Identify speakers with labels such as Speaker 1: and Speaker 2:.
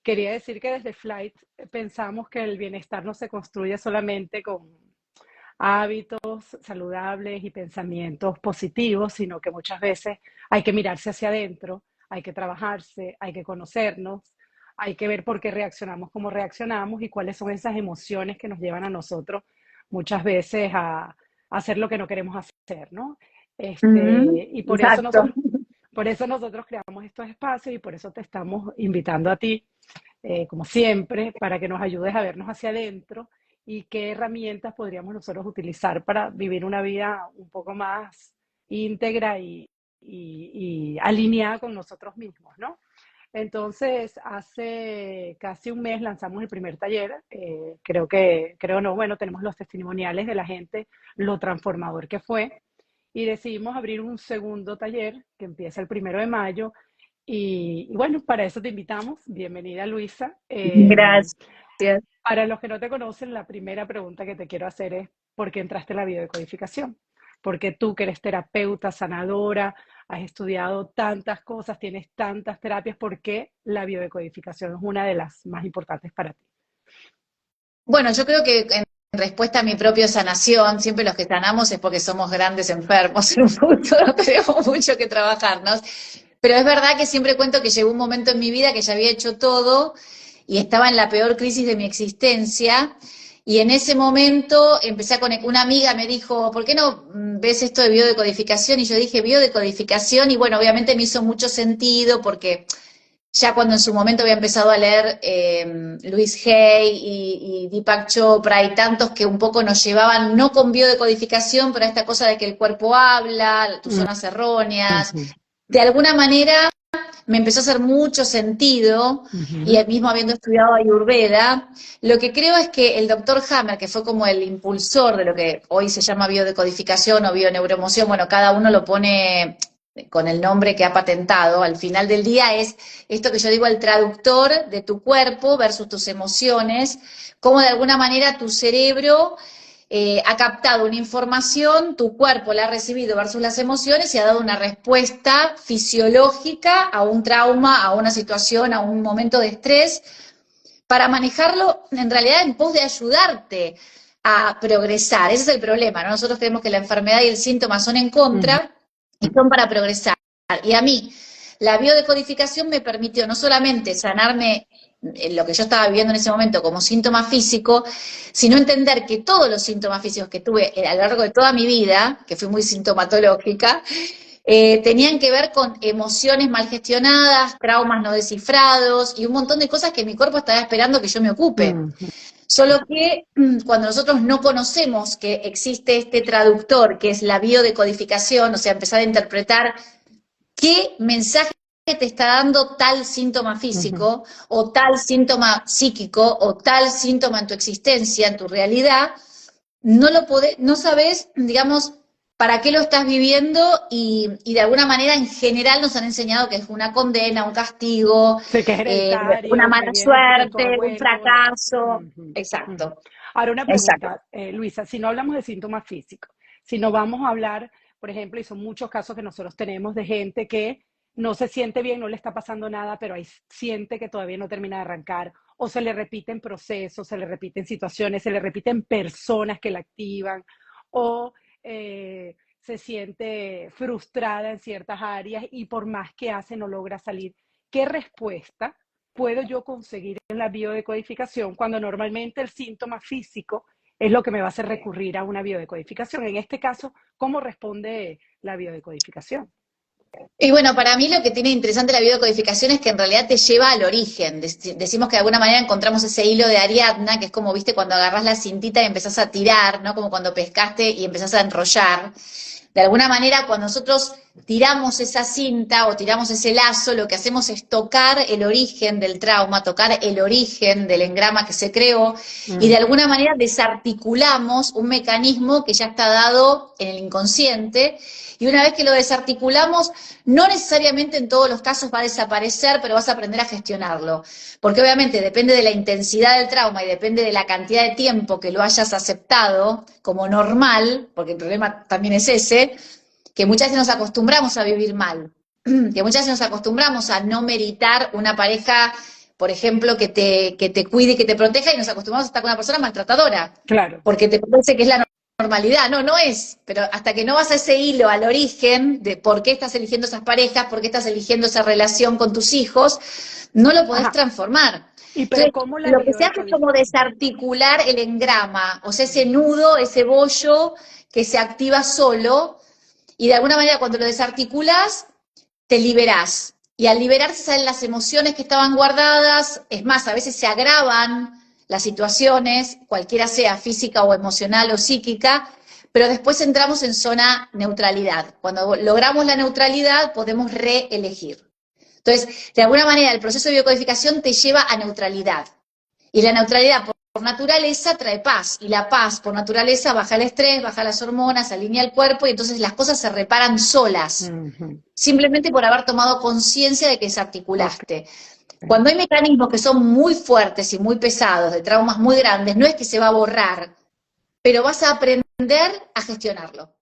Speaker 1: quería decir que desde Flight pensamos que el bienestar no se construye solamente con hábitos saludables y pensamientos positivos, sino que muchas veces hay que mirarse hacia adentro, hay que trabajarse, hay que conocernos, hay que ver por qué reaccionamos como reaccionamos y cuáles son esas emociones que nos llevan a nosotros muchas veces a hacer lo que no queremos hacer, ¿no?
Speaker 2: Ujú,
Speaker 1: Y
Speaker 2: exacto.
Speaker 1: por eso nosotros creamos estos espacios y por eso te estamos invitando a ti, como siempre, para que nos ayudes a vernos hacia adentro y qué herramientas podríamos nosotros utilizar para vivir una vida un poco más íntegra y alineada con nosotros mismos, ¿no? Entonces, hace casi un mes lanzamos el primer taller. Creo no, bueno, tenemos los testimoniales de la gente, lo transformador que fue. Y decidimos abrir un segundo taller que empieza el 1 de mayo. Y bueno, para eso te invitamos. Bienvenida, Luisa.
Speaker 2: Gracias.
Speaker 1: Para los que no te conocen, la primera pregunta que te quiero hacer es, ¿por qué entraste en la biodecodificación? Porque tú que eres terapeuta, sanadora, has estudiado tantas cosas, tienes tantas terapias, ¿por qué la biodecodificación es una de las más importantes para ti?
Speaker 2: Bueno, yo creo que en respuesta a mi propia sanación, siempre los que sanamos es porque somos grandes enfermos en un punto, no tenemos mucho que trabajarnos. Pero es verdad que siempre cuento que llegó un momento en mi vida que ya había hecho todo y estaba en la peor crisis de mi existencia. Y en ese momento empecé a conectar, una amiga me dijo, ¿por qué no ves esto de biodecodificación? Y yo dije, biodecodificación, y bueno, obviamente me hizo mucho sentido porque ya cuando en su momento había empezado a leer Luis Hay y Deepak Chopra y tantos que un poco nos llevaban, no con biodecodificación, pero a esta cosa de que el cuerpo habla, tus
Speaker 1: Mm,
Speaker 2: zonas erróneas,
Speaker 1: ujú,
Speaker 2: de alguna manera me empezó a hacer mucho sentido, y
Speaker 1: ujú,
Speaker 2: mismo habiendo estudiado Ayurveda, lo que creo es que el doctor Hammer, que fue como el impulsor de lo que hoy se llama biodecodificación o bioneuroemoción, bueno, cada uno lo pone con el nombre que ha patentado, al final del día es esto que yo digo, el traductor de tu cuerpo versus tus emociones, cómo de alguna manera tu cerebro ha captado una información, tu cuerpo la ha recibido versus las emociones y ha dado una respuesta fisiológica a un trauma, a una situación, a un momento de estrés, para manejarlo en realidad en pos de ayudarte a progresar. Ese es el problema, ¿no? Nosotros creemos que la enfermedad y el síntoma son en
Speaker 1: ujú.
Speaker 2: contra y son para progresar. Y a mí, la biodecodificación me permitió no solamente sanarme en lo que yo estaba viviendo en ese momento como síntoma físico, sino entender que todos los síntomas físicos que tuve a lo largo de toda mi vida, que fui muy sintomatológica, tenían que ver con emociones mal gestionadas, traumas no descifrados y un montón de cosas que mi cuerpo estaba esperando que yo me ocupe.
Speaker 1: Ujú.
Speaker 2: Solo que cuando nosotros no conocemos que existe este traductor, que es la biodecodificación, o sea, empezar a interpretar qué mensaje te está dando tal síntoma
Speaker 1: Ujú.
Speaker 2: físico o tal síntoma psíquico o tal síntoma en tu existencia, en tu realidad, no lo podés, no sabes, digamos, para qué lo estás viviendo y de alguna manera en general nos han enseñado que es una condena, un castigo,
Speaker 1: Sé que es
Speaker 2: una
Speaker 1: hereditario, que
Speaker 2: mala
Speaker 1: viene de tu
Speaker 2: suerte, un
Speaker 1: abuelo, no.
Speaker 2: fracaso.
Speaker 1: Ujú, ujú.
Speaker 2: Exacto,
Speaker 1: Ahora una
Speaker 2: exacto.
Speaker 1: pregunta, Luisa, si no hablamos de síntomas físicos, si no vamos a hablar, por ejemplo, y son muchos casos que nosotros tenemos de gente que no se siente bien, no le está pasando nada, pero ahí siente que todavía no termina de arrancar, o se le repiten procesos, se le repiten situaciones, se le repiten personas que la activan, o se siente frustrada en ciertas áreas y por más que hace no logra salir. ¿Qué respuesta puedo yo conseguir en la biodecodificación cuando normalmente el síntoma físico es lo que me va a hacer recurrir a una biodecodificación? En este caso, ¿cómo responde la biodecodificación?
Speaker 2: Y bueno, para mí lo que tiene interesante la biodecodificación es que en realidad te lleva al origen. Decimos que de alguna manera encontramos ese hilo de Ariadna, que es como, viste, cuando agarras la cintita y empezás a tirar, ¿no? Como cuando pescaste y empezás a enrollar. De alguna manera, cuando nosotros tiramos esa cinta o tiramos ese lazo, lo que hacemos es tocar el origen del trauma, tocar el origen del engrama que se creó y de
Speaker 1: Mm,
Speaker 2: alguna manera desarticulamos un mecanismo que ya está dado en el inconsciente, y una vez que lo desarticulamos, no necesariamente en todos los casos va a desaparecer, pero vas a aprender a gestionarlo. Porque obviamente depende de la intensidad del trauma y depende de la cantidad de tiempo que lo hayas aceptado como normal, porque el problema también es ese, que muchas veces nos acostumbramos a vivir mal, que muchas veces nos acostumbramos a no meritar una pareja por ejemplo, que te cuide y que te proteja, y nos acostumbramos a estar con una persona maltratadora,
Speaker 1: Claro.
Speaker 2: porque te parece que es la normalidad. No, no es, pero hasta que no vas a ese hilo, al origen de por qué estás eligiendo esas parejas, por qué estás eligiendo esa relación con tus hijos, no lo podés
Speaker 1: Ajá.
Speaker 2: transformar.
Speaker 1: ¿Y pero
Speaker 2: Entonces,
Speaker 1: cómo la
Speaker 2: lo que se hace es como
Speaker 1: biodecodificación?
Speaker 2: desarticular el engrama, o sea, ese nudo, ese bollo que se activa solo, y de alguna manera cuando lo desarticulas, te liberás. Y al liberarse salen las emociones que estaban guardadas, es más, a veces se agravan las situaciones, cualquiera sea física o emocional o psíquica, pero después entramos en zona neutralidad. Cuando logramos la neutralidad podemos reelegir. Entonces, de alguna manera el proceso de biocodificación te lleva a neutralidad. Y la neutralidad por naturaleza trae paz, y la paz por naturaleza baja el estrés, baja las hormonas, alinea el cuerpo, y entonces las cosas se reparan solas, simplemente por haber tomado conciencia de que desarticulaste. Cuando hay mecanismos que son muy fuertes y muy pesados, de traumas muy grandes, no es que se va a borrar, pero vas a aprender a gestionarlo.